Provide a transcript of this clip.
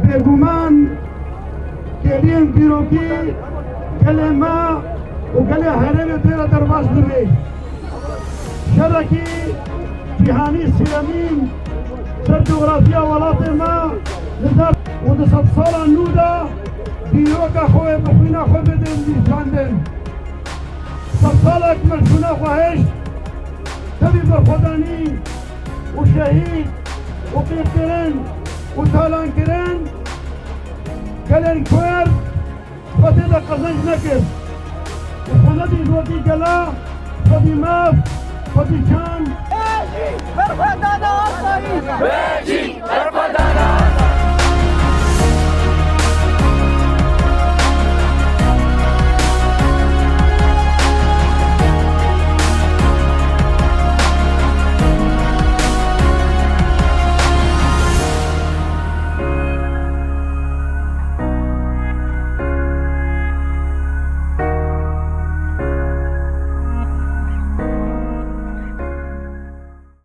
بگومان کلیم پیروکی کلمه و کلی حرم تیرا در باز دوی شرکی جهانی سیامین در جغرافیا ولات ما لدر و ده ست سالا نودا دیروکا خواه بخوینا خواه بدن دیشاندن ست سالا اکمل شونا خواهشت طبیب خدانی و شهید و قیقترین و تالانکرین کلین کویر خودی دا قزنج نکر خودی روکی گلا خودی ماف خودی چان برخواه دادا آسایی